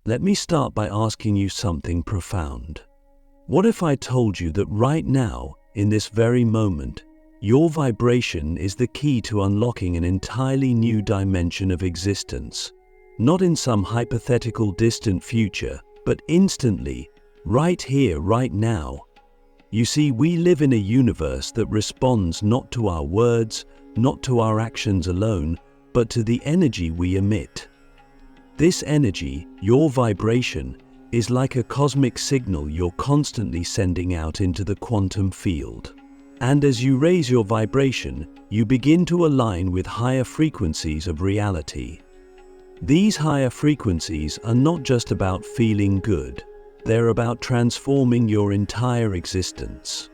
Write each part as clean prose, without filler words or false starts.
let me start by asking you something profound. What if I told you that right now, in this very moment, your vibration is the key to unlocking an entirely new dimension of existence? Not in some hypothetical distant future, but instantly, right here, right now. You see, we live in a universe that responds not to our words, not to our actions alone, but to the energy we emit. This energy, your vibration, is like a cosmic signal you're constantly sending out into the quantum field. And as you raise your vibration, you begin to align with higher frequencies of reality. These higher frequencies are not just about feeling good, they're about transforming your entire existence.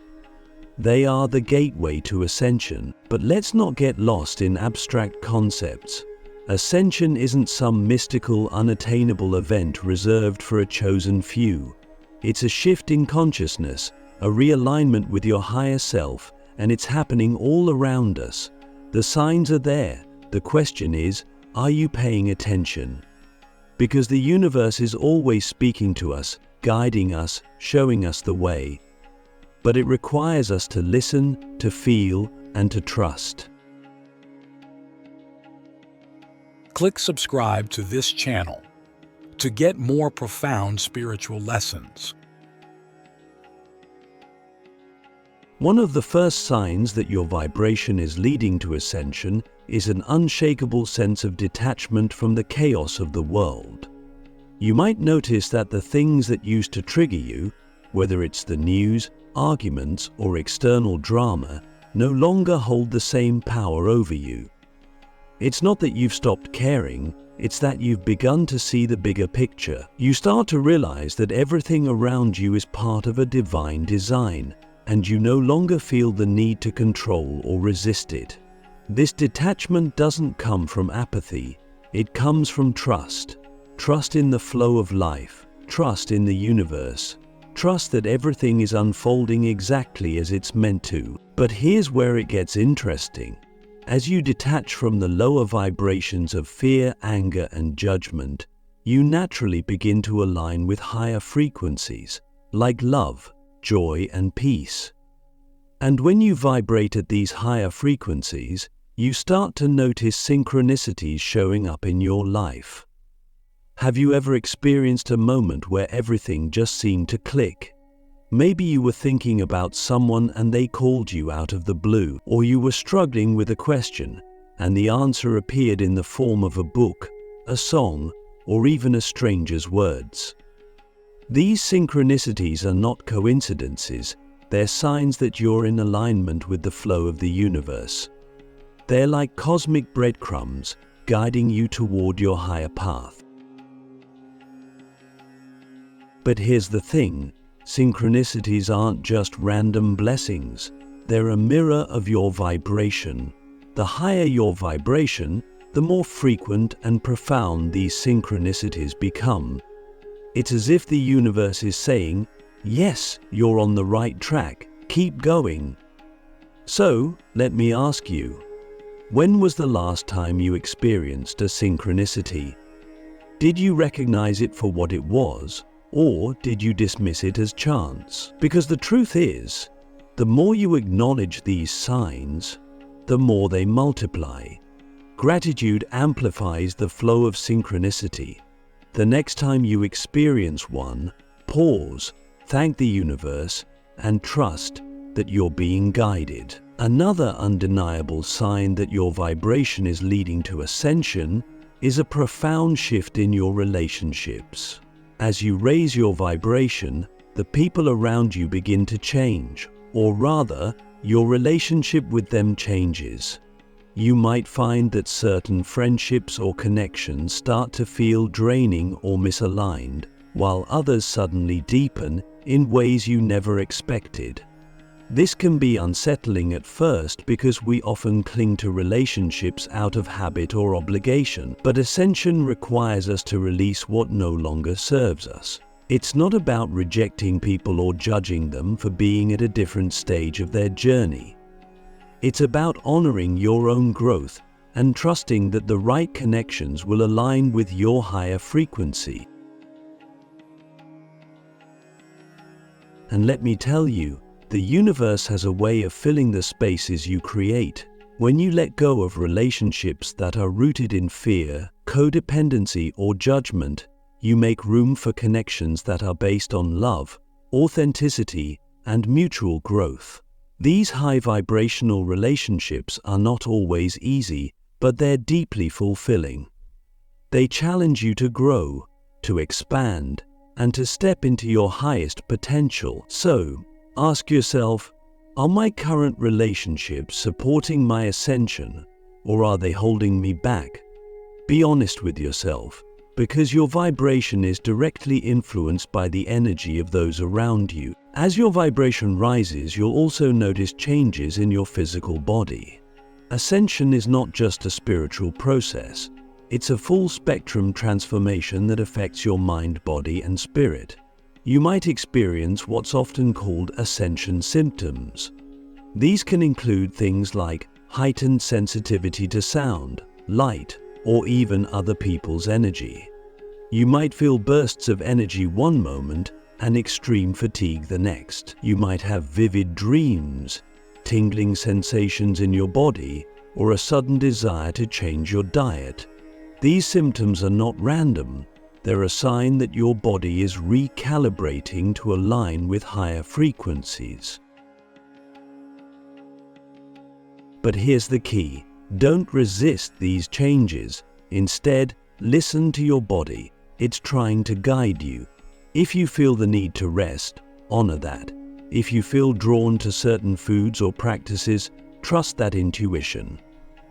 They are the gateway to ascension, but let's not get lost in abstract concepts. Ascension isn't some mystical, unattainable event reserved for a chosen few. It's a shift in consciousness, a realignment with your higher self, and it's happening all around us. The signs are there. The question is, are you paying attention? Because the universe is always speaking to us, guiding us, showing us the way. But it requires us to listen, to feel, and to trust. Click subscribe to this channel to get more profound spiritual lessons. One of the first signs that your vibration is leading to ascension is an unshakable sense of detachment from the chaos of the world. You might notice that the things that used to trigger you, whether it's the news, arguments, or external drama, no longer hold the same power over you. It's not that you've stopped caring, it's that you've begun to see the bigger picture. You start to realize that everything around you is part of a divine design, and you no longer feel the need to control or resist it. This detachment doesn't come from apathy, it comes from trust. Trust in the flow of life, trust in the universe, trust that everything is unfolding exactly as it's meant to. But here's where it gets interesting. As you detach from the lower vibrations of fear, anger, and judgment, you naturally begin to align with higher frequencies, like love, joy, and peace. And when you vibrate at these higher frequencies, you start to notice synchronicities showing up in your life. Have you ever experienced a moment where everything just seemed to click? Maybe you were thinking about someone and they called you out of the blue, or you were struggling with a question and the answer appeared in the form of a book, a song, or even a stranger's words. These synchronicities are not coincidences, they're signs that you're in alignment with the flow of the universe. They're like cosmic breadcrumbs, guiding you toward your higher path. But here's the thing, synchronicities aren't just random blessings, they're a mirror of your vibration. The higher your vibration, the more frequent and profound these synchronicities become. It's as if the universe is saying, yes, you're on the right track, keep going. So, let me ask you, when was the last time you experienced a synchronicity? Did you recognize it for what it was, or did you dismiss it as chance? Because the truth is, the more you acknowledge these signs, the more they multiply. Gratitude amplifies the flow of synchronicity. The next time you experience one, pause, thank the universe, and trust that you're being guided. Another undeniable sign that your vibration is leading to ascension is a profound shift in your relationships. As you raise your vibration, the people around you begin to change, or rather, your relationship with them changes. You might find that certain friendships or connections start to feel draining or misaligned, while others suddenly deepen in ways you never expected. This can be unsettling at first because we often cling to relationships out of habit or obligation, but ascension requires us to release what no longer serves us. It's not about rejecting people or judging them for being at a different stage of their journey. It's about honoring your own growth and trusting that the right connections will align with your higher frequency. And let me tell you, the universe has a way of filling the spaces you create. When you let go of relationships that are rooted in fear, codependency, or judgment, you make room for connections that are based on love, authenticity, and mutual growth. These high vibrational relationships are not always easy, but they're deeply fulfilling. They challenge you to grow, to expand, and to step into your highest potential. So, ask yourself, are my current relationships supporting my ascension, or are they holding me back? Be honest with yourself, because your vibration is directly influenced by the energy of those around you. As your vibration rises, you'll also notice changes in your physical body. Ascension is not just a spiritual process. It's a full-spectrum transformation that affects your mind, body, and spirit. You might experience what's often called ascension symptoms. These can include things like heightened sensitivity to sound, light, or even other people's energy. You might feel bursts of energy one moment and extreme fatigue the next. You might have vivid dreams, tingling sensations in your body, or a sudden desire to change your diet. These symptoms are not random. They're a sign that your body is recalibrating to align with higher frequencies. But here's the key. Don't resist these changes. Instead, listen to your body. It's trying to guide you. If you feel the need to rest, honor that. If you feel drawn to certain foods or practices, trust that intuition.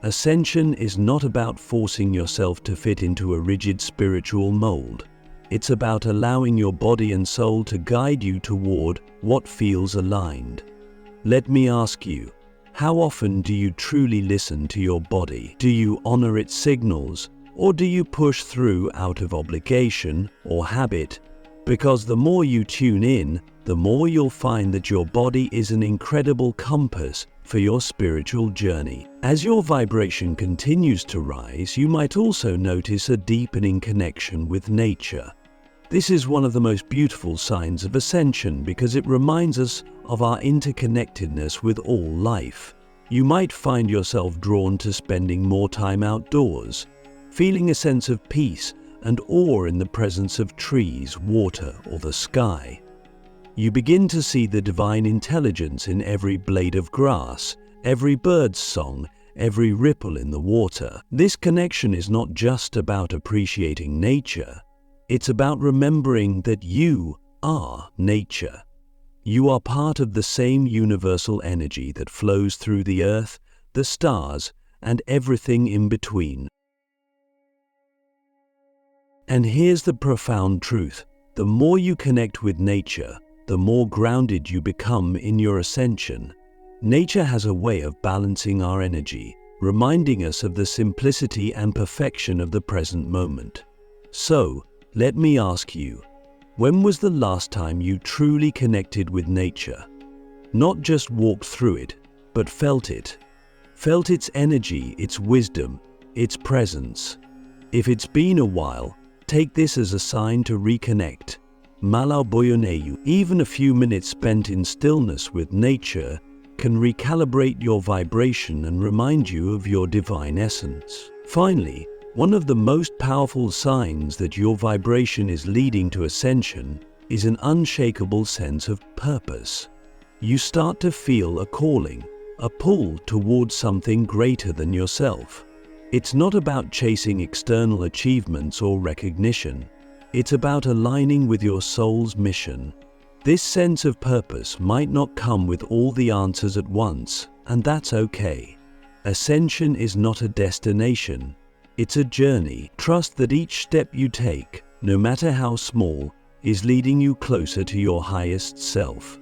Ascension is not about forcing yourself to fit into a rigid spiritual mold. It's about allowing your body and soul to guide you toward what feels aligned. Let me ask you, how often do you truly listen to your body? Do you honor its signals, or do you push through out of obligation or habit? Because the more you tune in, the more you'll find that your body is an incredible compass for your spiritual journey. As your vibration continues to rise, you might also notice a deepening connection with nature. This is one of the most beautiful signs of ascension because it reminds us of our interconnectedness with all life. You might find yourself drawn to spending more time outdoors, feeling a sense of peace and awe in the presence of trees, water, or the sky. You begin to see the divine intelligence in every blade of grass, every bird's song, every ripple in the water. This connection is not just about appreciating nature. It's about remembering that you are nature. You are part of the same universal energy that flows through the earth, the stars, and everything in between. And here's the profound truth. The more you connect with nature, the more grounded you become in your ascension. Nature has a way of balancing our energy, reminding us of the simplicity and perfection of the present moment. So, let me ask you, when was the last time you truly connected with nature? Not just walked through it, but felt it. Felt its energy, its wisdom, its presence. If it's been a while, take this as a sign to reconnect. Malau Boyoneyu, even a few minutes spent in stillness with nature can recalibrate your vibration and remind you of your divine essence. Finally, one of the most powerful signs that your vibration is leading to ascension is an unshakable sense of purpose. You start to feel a calling, a pull towards something greater than yourself. It's not about chasing external achievements or recognition. It's about aligning with your soul's mission. This sense of purpose might not come with all the answers at once, and that's okay. Ascension is not a destination. It's a journey. Trust that each step you take, no matter how small, is leading you closer to your highest self.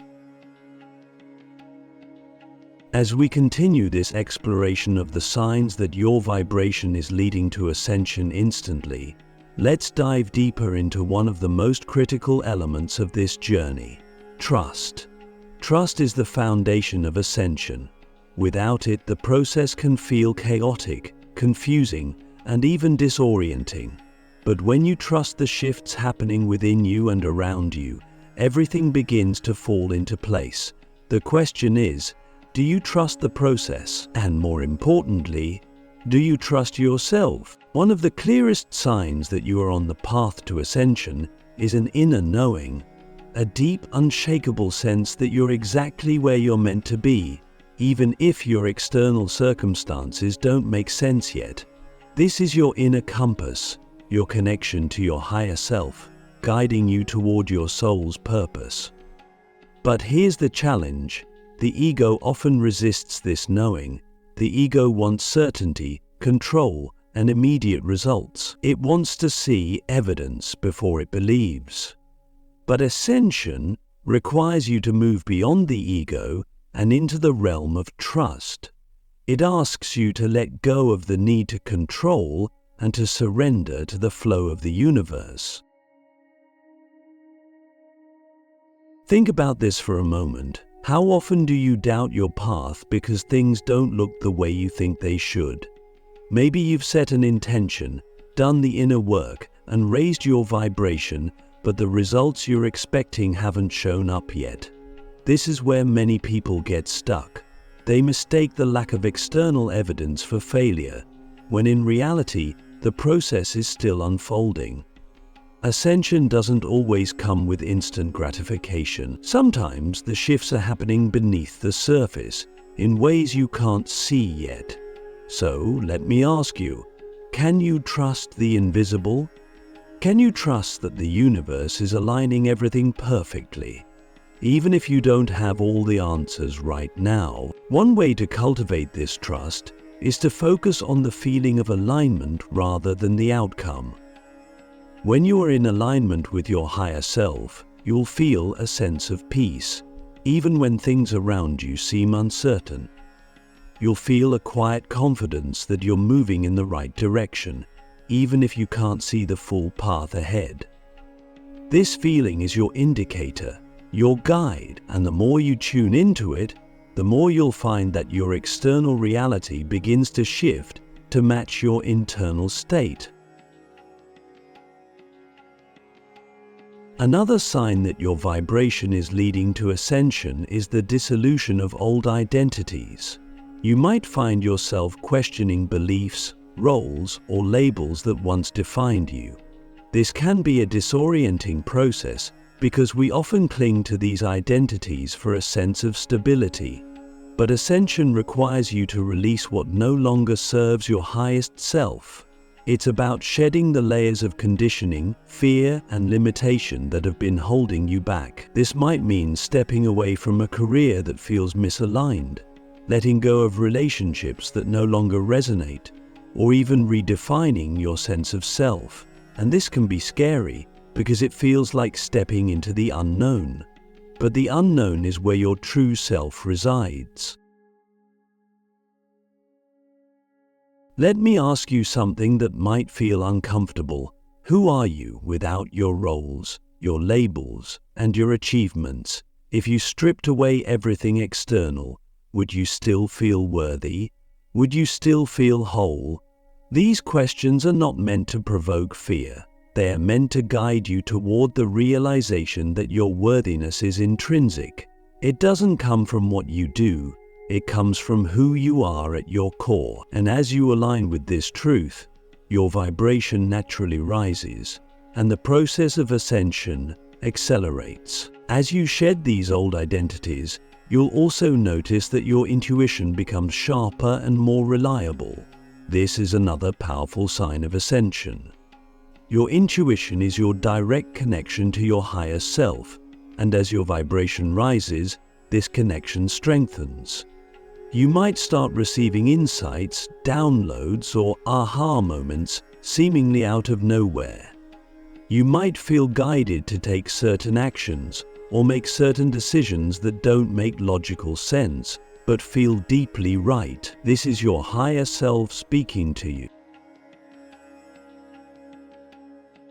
As we continue this exploration of the signs that your vibration is leading to ascension instantly, let's dive deeper into one of the most critical elements of this journey: trust. Trust is the foundation of ascension. Without it, the process can feel chaotic, confusing, and even disorienting. But when you trust the shifts happening within you and around you, everything begins to fall into place. The question is, do you trust the process? And more importantly, do you trust yourself? One of the clearest signs that you are on the path to ascension is an inner knowing, a deep, unshakable sense that you're exactly where you're meant to be, even if your external circumstances don't make sense yet. This is your inner compass, your connection to your higher self, guiding you toward your soul's purpose. But here's the challenge. The ego often resists this knowing. The ego wants certainty, control, and immediate results. It wants to see evidence before it believes. But ascension requires you to move beyond the ego and into the realm of trust. It asks you to let go of the need to control and to surrender to the flow of the universe. Think about this for a moment. How often do you doubt your path because things don't look the way you think they should? Maybe you've set an intention, done the inner work, and raised your vibration, but the results you're expecting haven't shown up yet. This is where many people get stuck. They mistake the lack of external evidence for failure, when in reality, the process is still unfolding. Ascension doesn't always come with instant gratification. Sometimes the shifts are happening beneath the surface, in ways you can't see yet. So, let me ask you, can you trust the invisible? Can you trust that the universe is aligning everything perfectly? Even if you don't have all the answers right now, one way to cultivate this trust is to focus on the feeling of alignment rather than the outcome. When you are in alignment with your higher self, you'll feel a sense of peace, even when things around you seem uncertain. You'll feel a quiet confidence that you're moving in the right direction, even if you can't see the full path ahead. This feeling is your indicator, your guide, and the more you tune into it, the more you'll find that your external reality begins to shift to match your internal state. Another sign that your vibration is leading to ascension is the dissolution of old identities. You might find yourself questioning beliefs, roles, or labels that once defined you. This can be a disorienting process because we often cling to these identities for a sense of stability. But ascension requires you to release what no longer serves your highest self. It's about shedding the layers of conditioning, fear, and limitation that have been holding you back. This might mean stepping away from a career that feels misaligned, letting go of relationships that no longer resonate, or even redefining your sense of self. And this can be scary because it feels like stepping into the unknown. But the unknown is where your true self resides. Let me ask you something that might feel uncomfortable. Who are you without your roles, your labels, and your achievements? If you stripped away everything external, would you still feel worthy? Would you still feel whole? These questions are not meant to provoke fear. They are meant to guide you toward the realization that your worthiness is intrinsic. It doesn't come from what you do. It comes from who you are at your core. And as you align with this truth, your vibration naturally rises, and the process of ascension accelerates. As you shed these old identities, you'll also notice that your intuition becomes sharper and more reliable. This is another powerful sign of ascension. Your intuition is your direct connection to your higher self, and as your vibration rises, this connection strengthens. You might start receiving insights, downloads, or aha moments seemingly out of nowhere. You might feel guided to take certain actions or make certain decisions that don't make logical sense, but feel deeply right. This is your higher self speaking to you.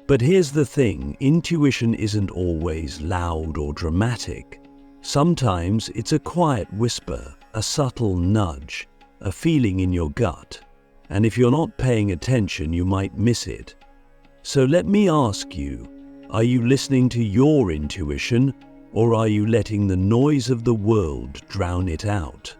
But here's the thing, intuition isn't always loud or dramatic. Sometimes it's a quiet whisper, a subtle nudge, a feeling in your gut. And if you're not paying attention, you might miss it. So let me ask you, Are you listening to your intuition, or are you letting the noise of the world drown it out?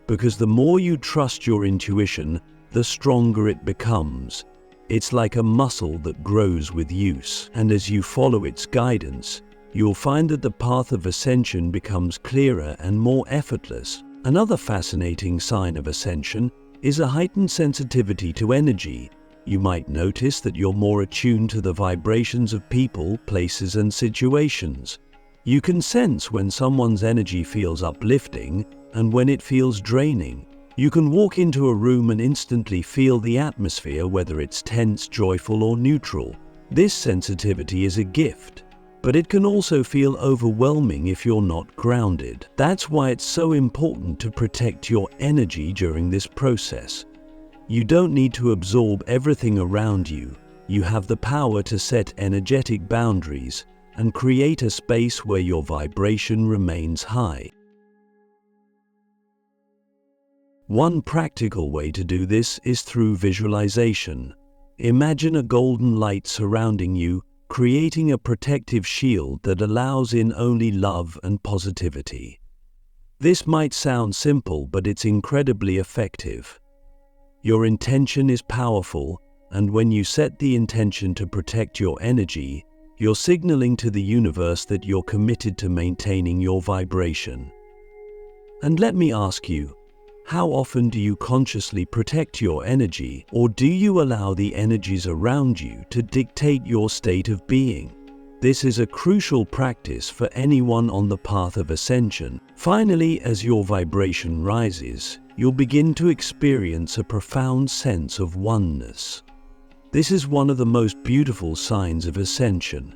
Because the more you trust your intuition, the stronger it becomes. It's like a muscle that grows with use, and as you follow its guidance, you'll find that the path of ascension becomes clearer and more effortless. Another fascinating sign of ascension is a heightened sensitivity to energy. You might notice that you're more attuned to the vibrations of people, places, and situations. You can sense when someone's energy feels uplifting and when it feels draining. You can walk into a room and instantly feel the atmosphere, whether it's tense, joyful, or neutral. This sensitivity is a gift, but it can also feel overwhelming if you're not grounded. That's why it's so important to protect your energy during this process. You don't need to absorb everything around you. You have the power to set energetic boundaries and create a space where your vibration remains high. One practical way to do this is through visualization. Imagine a golden light surrounding you, creating a protective shield that allows in only love and positivity. This might sound simple, but it's incredibly effective. Your intention is powerful, and when you set the intention to protect your energy, you're signaling to the universe that you're committed to maintaining your vibration. And let me ask you, how often do you consciously protect your energy, or do you allow the energies around you to dictate your state of being? This is a crucial practice for anyone on the path of ascension. Finally, as your vibration rises, you'll begin to experience a profound sense of oneness. This is one of the most beautiful signs of ascension.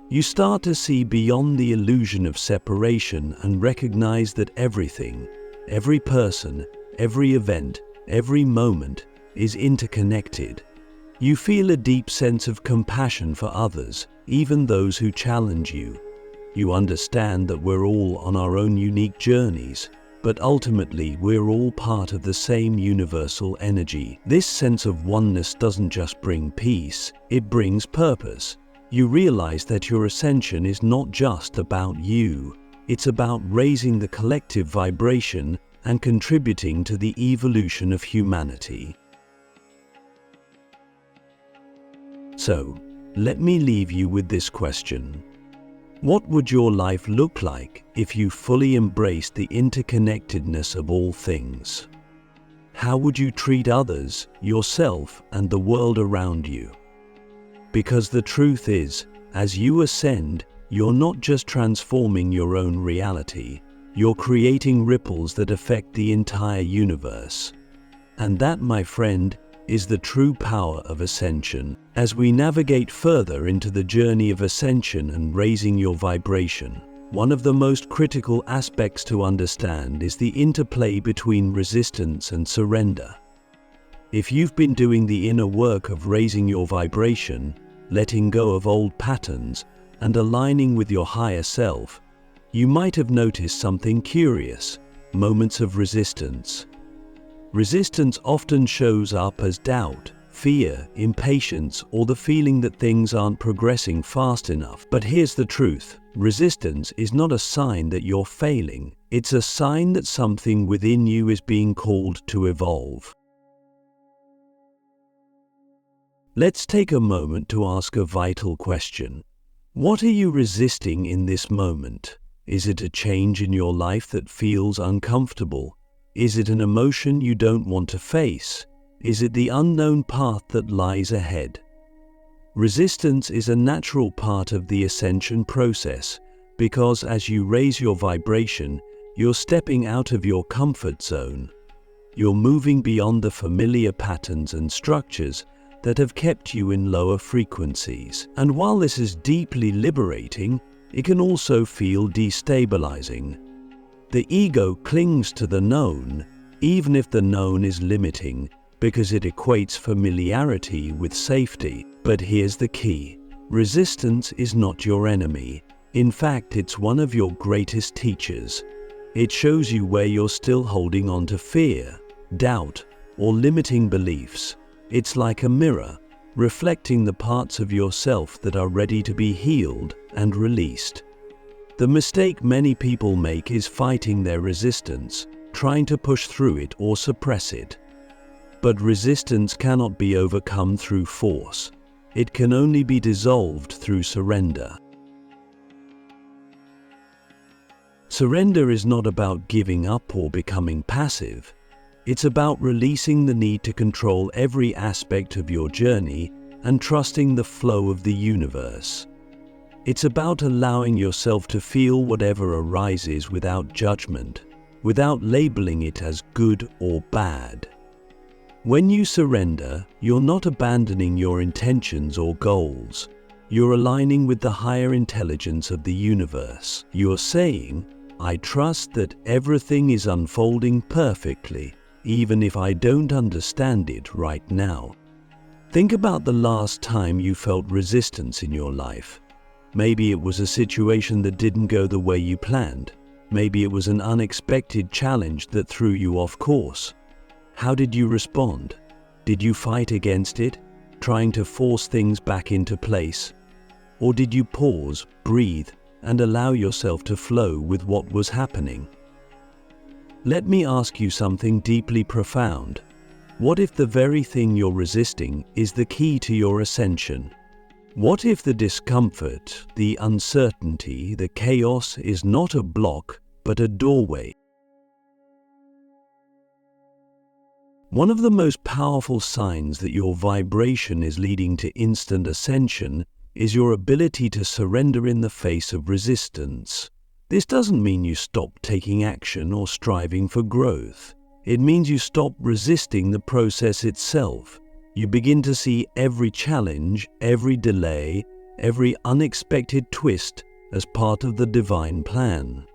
You start to see beyond the illusion of separation and recognize that everything, every person, every event, every moment is interconnected. You feel a deep sense of compassion for others, even those who challenge you. You understand that we're all on our own unique journeys, but ultimately we're all part of the same universal energy. This sense of oneness doesn't just bring peace, it brings purpose. You realize that your ascension is not just about you, it's about raising the collective vibration and contributing to the evolution of humanity. So, let me leave you with this question. What would your life look like if you fully embraced the interconnectedness of all things? How would you treat others, yourself, and the world around you? Because the truth is, as you ascend, you're not just transforming your own reality, you're creating ripples that affect the entire universe. And that, my friend, is the true power of ascension. As we navigate further into the journey of ascension and raising your vibration, one of the most critical aspects to understand is the interplay between resistance and surrender. If you've been doing the inner work of raising your vibration, letting go of old patterns, and aligning with your higher self, you might have noticed something curious: moments of resistance. Resistance often shows up as doubt, fear, impatience, or the feeling that things aren't progressing fast enough. But here's the truth: resistance is not a sign that you're failing, it's a sign that something within you is being called to evolve. Let's take a moment to ask a vital question. What are you resisting in this moment? Is it a change in your life that feels uncomfortable? Is it an emotion you don't want to face? Is it the unknown path that lies ahead? Resistance is a natural part of the ascension process, because as you raise your vibration, you're stepping out of your comfort zone. You're moving beyond the familiar patterns and structures that have kept you in lower frequencies. And while this is deeply liberating, it can also feel destabilizing. The ego clings to the known, even if the known is limiting, because it equates familiarity with safety. But here's the key: resistance is not your enemy. In fact, it's one of your greatest teachers. It shows you where you're still holding on to fear, doubt, or limiting beliefs. It's like a mirror. reflecting the parts of yourself that are ready to be healed and released. The mistake many people make is fighting their resistance, trying to push through it or suppress it. But resistance cannot be overcome through force. It can only be dissolved through surrender. Surrender is not about giving up or becoming passive. It's about releasing the need to control every aspect of your journey and trusting the flow of the universe. It's about allowing yourself to feel whatever arises without judgment, without labeling it as good or bad. When you surrender, you're not abandoning your intentions or goals. You're aligning with the higher intelligence of the universe. You're saying, I trust that everything is unfolding perfectly, even if I don't understand it right now. Think about the last time you felt resistance in your life. Maybe it was a situation that didn't go the way you planned. Maybe it was an unexpected challenge that threw you off course. How did you respond? Did you fight against it, trying to force things back into place? Or did you pause, breathe, and allow yourself to flow with what was happening? Let me ask you something deeply profound. What if the very thing you're resisting is the key to your ascension? What if the discomfort, the uncertainty, the chaos is not a block, but a doorway? One of the most powerful signs that your vibration is leading to instant ascension is your ability to surrender in the face of resistance. This doesn't mean you stop taking action or striving for growth. It means you stop resisting the process itself. You begin to see every challenge, every delay, every unexpected twist as part of the divine plan.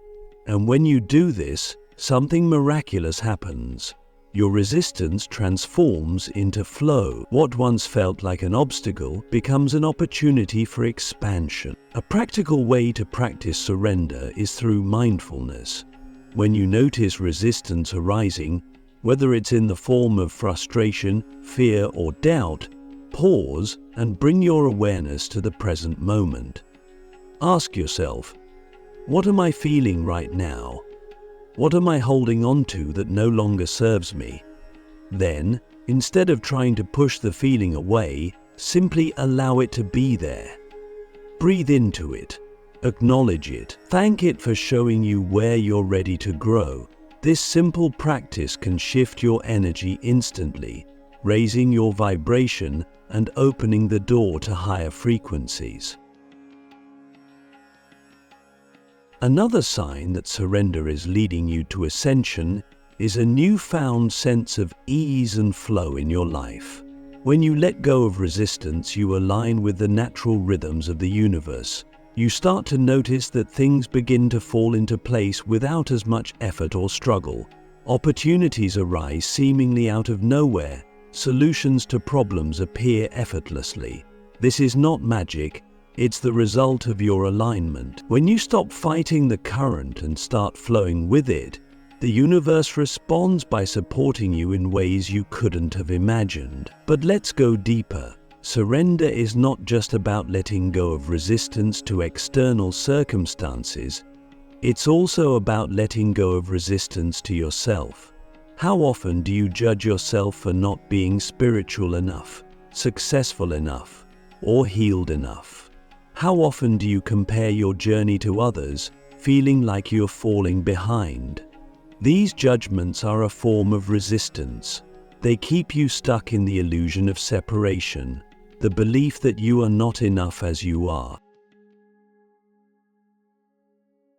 And when you do this, something miraculous happens. Your resistance transforms into flow. What once felt like an obstacle becomes an opportunity for expansion. A practical way to practice surrender is through mindfulness. When you notice resistance arising, whether it's in the form of frustration, fear, or doubt, pause and bring your awareness to the present moment. Ask yourself, what am I feeling right now? What am I holding on to that no longer serves me? Then, instead of trying to push the feeling away, simply allow it to be there. Breathe into it. Acknowledge it. Thank it for showing you where you're ready to grow. This simple practice can shift your energy instantly, raising your vibration and opening the door to higher frequencies. Another sign that surrender is leading you to ascension is a newfound sense of ease and flow in your life. When you let go of resistance, you align with the natural rhythms of the universe. You start to notice that things begin to fall into place without as much effort or struggle. Opportunities arise seemingly out of nowhere. Solutions to problems appear effortlessly. This is not magic. It's the result of your alignment. When you stop fighting the current and start flowing with it, the universe responds by supporting you in ways you couldn't have imagined. But let's go deeper. Surrender is not just about letting go of resistance to external circumstances. It's also about letting go of resistance to yourself. How often do you judge yourself for not being spiritual enough, successful enough, or healed enough? How often do you compare your journey to others, feeling like you're falling behind? These judgments are a form of resistance. They keep you stuck in the illusion of separation, the belief that you are not enough as you are.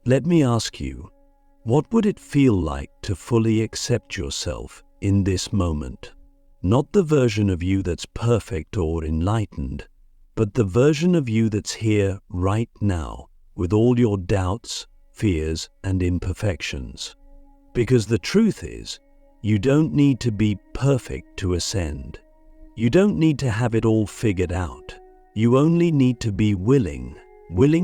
Let me ask you, what would it feel like to fully accept yourself in this moment? Not the version of you that's perfect or enlightened, but the version of you that's here right now, with all your doubts, fears, and imperfections. Because the truth is, you don't need to be perfect to ascend. You don't need to have it all figured out. You only need to be willing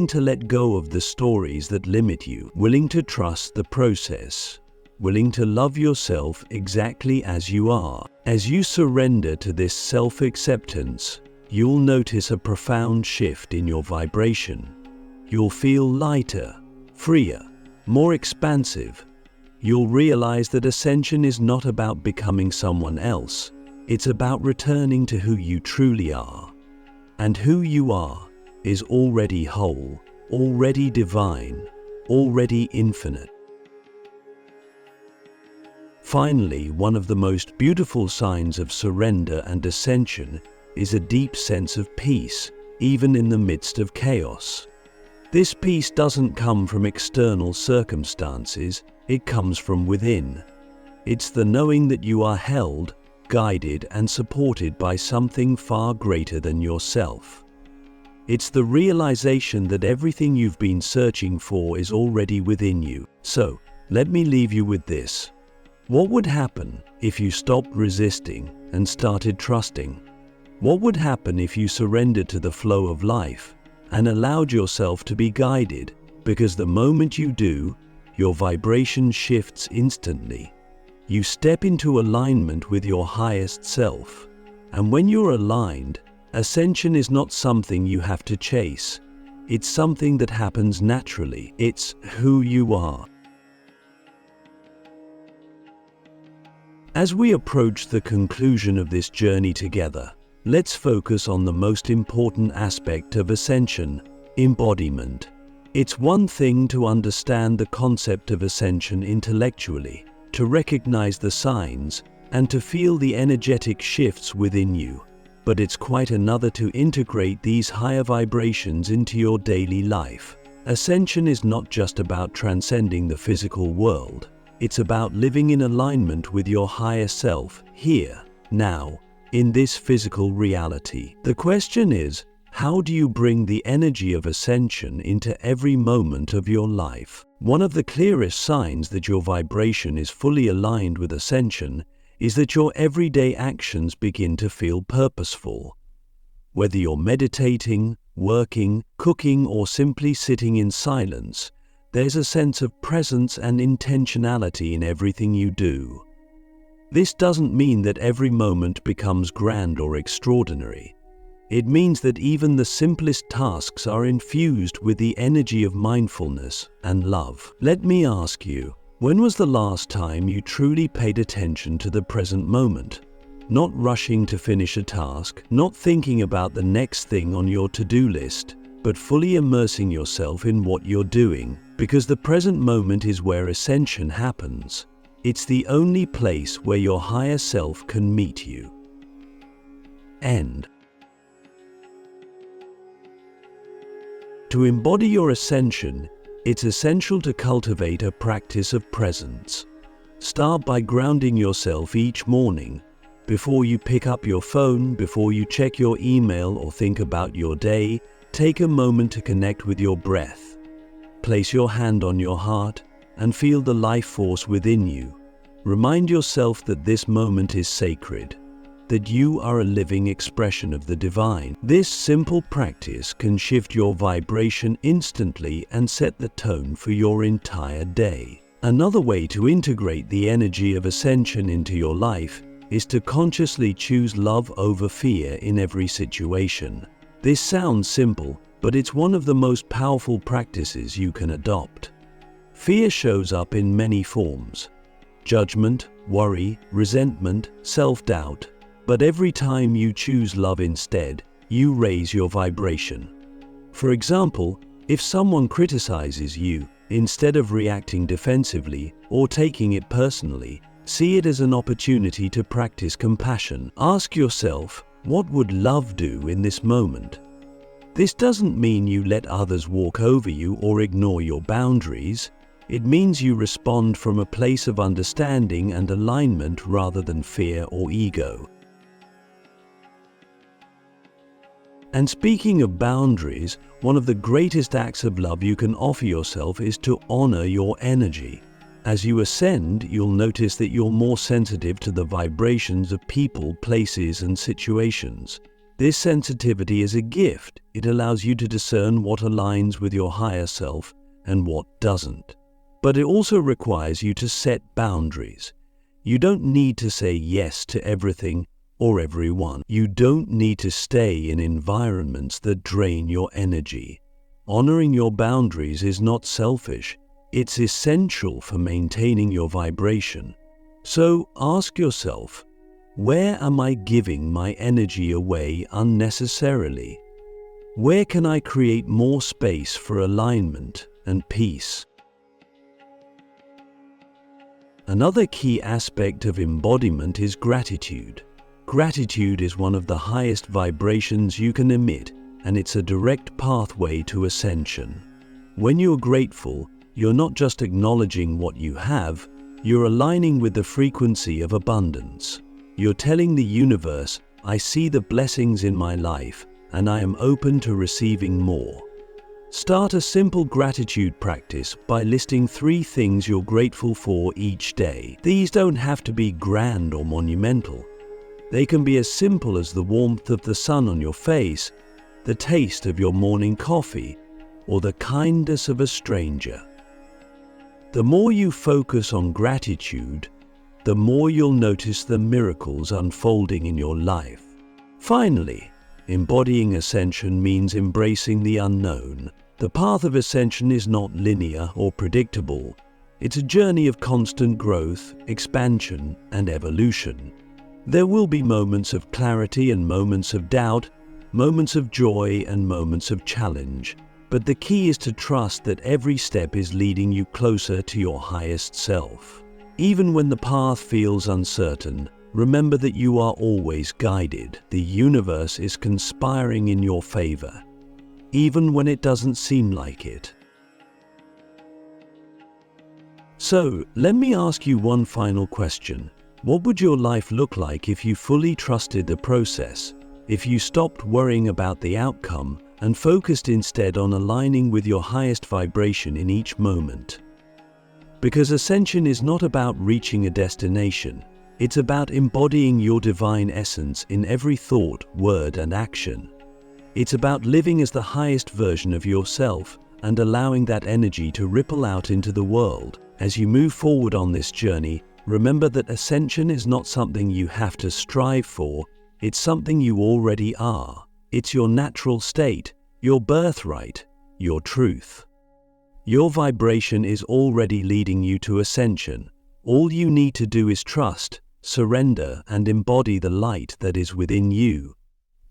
to let go of the stories that limit you, willing to trust the process, willing to love yourself exactly as you are. As you surrender to this self-acceptance, you'll notice a profound shift in your vibration. You'll feel lighter, freer, more expansive. You'll realize that ascension is not about becoming someone else. It's about returning to who you truly are. And who you are is already whole, already divine, already infinite. Finally, one of the most beautiful signs of surrender and ascension is a deep sense of peace, even in the midst of chaos. This peace doesn't come from external circumstances, it comes from within. It's the knowing that you are held, guided, and supported by something far greater than yourself. It's the realization that everything you've been searching for is already within you. So, let me leave you with this. What would happen if you stopped resisting and started trusting? What would happen if you surrendered to the flow of life and allowed yourself to be guided? Because the moment you do, your vibration shifts instantly. You step into alignment with your highest self. And when you're aligned, ascension is not something you have to chase. It's something that happens naturally. It's who you are. As we approach the conclusion of this journey together, let's focus on the most important aspect of ascension: embodiment. It's one thing to understand the concept of ascension intellectually, to recognize the signs, and to feel the energetic shifts within you. But it's quite another to integrate these higher vibrations into your daily life. Ascension is not just about transcending the physical world. It's about living in alignment with your higher self, here, now, in this physical reality. The question is, how do you bring the energy of ascension into every moment of your life? One of the clearest signs that your vibration is fully aligned with ascension is that your everyday actions begin to feel purposeful. Whether you're meditating, working, cooking, or simply sitting in silence, there's a sense of presence and intentionality in everything you do. This doesn't mean that every moment becomes grand or extraordinary. It means that even the simplest tasks are infused with the energy of mindfulness and love. Let me ask you, when was the last time you truly paid attention to the present moment? Not rushing to finish a task, not thinking about the next thing on your to-do list, but fully immersing yourself in what you're doing, because the present moment is where ascension happens. It's the only place where your higher self can meet you. End. To embody your ascension, it's essential to cultivate a practice of presence. Start by grounding yourself each morning. Before you pick up your phone, before you check your email or think about your day, take a moment to connect with your breath. Place your hand on your heart and feel the life force within you. Remind yourself that this moment is sacred, that you are a living expression of the divine. This simple practice can shift your vibration instantly and set the tone for your entire day. Another way to integrate the energy of ascension into your life is to consciously choose love over fear in every situation. This sounds simple, but it's one of the most powerful practices you can adopt. Fear shows up in many forms: judgment, worry, resentment, self-doubt. But every time you choose love instead, you raise your vibration. For example, if someone criticizes you, instead of reacting defensively or taking it personally, see it as an opportunity to practice compassion. Ask yourself, what would love do in this moment? This doesn't mean you let others walk over you or ignore your boundaries. It means you respond from a place of understanding and alignment rather than fear or ego. And speaking of boundaries, one of the greatest acts of love you can offer yourself is to honor your energy. As you ascend, you'll notice that you're more sensitive to the vibrations of people, places, and situations. This sensitivity is a gift. It allows you to discern what aligns with your higher self and what doesn't. But it also requires you to set boundaries. You don't need to say yes to everything, or everyone. You don't need to stay in environments that drain your energy. Honoring your boundaries is not selfish. It's essential for maintaining your vibration. So ask yourself, where am I giving my energy away unnecessarily? Where can I create more space for alignment and peace? Another key aspect of embodiment is gratitude. Gratitude is one of the highest vibrations you can emit, and it's a direct pathway to ascension. When you're grateful, you're not just acknowledging what you have, you're aligning with the frequency of abundance. You're telling the universe, I see the blessings in my life, and I am open to receiving more. Start a simple gratitude practice by listing 3 things you're grateful for each day. These don't have to be grand or monumental. They can be as simple as the warmth of the sun on your face, the taste of your morning coffee, or the kindness of a stranger. The more you focus on gratitude, the more you'll notice the miracles unfolding in your life. Finally, embodying ascension means embracing the unknown. The path of ascension is not linear or predictable. It's a journey of constant growth, expansion, and evolution. There will be moments of clarity and moments of doubt, moments of joy and moments of challenge. But the key is to trust that every step is leading you closer to your highest self. Even when the path feels uncertain, remember that you are always guided. The universe is conspiring in your favor, even when it doesn't seem like it. So, let me ask you one final question. What would your life look like if you fully trusted the process? If you stopped worrying about the outcome and focused instead on aligning with your highest vibration in each moment? Because ascension is not about reaching a destination. It's about embodying your divine essence in every thought, word, and action. It's about living as the highest version of yourself and allowing that energy to ripple out into the world. As you move forward on this journey, remember that ascension is not something you have to strive for, it's something you already are. It's your natural state, your birthright, your truth. Your vibration is already leading you to ascension. All you need to do is trust, surrender, and embody the light that is within you.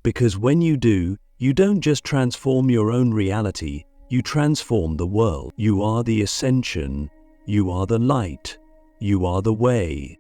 Because when you do, you don't just transform your own reality, you transform the world. You are the ascension, you are the light, you are the way.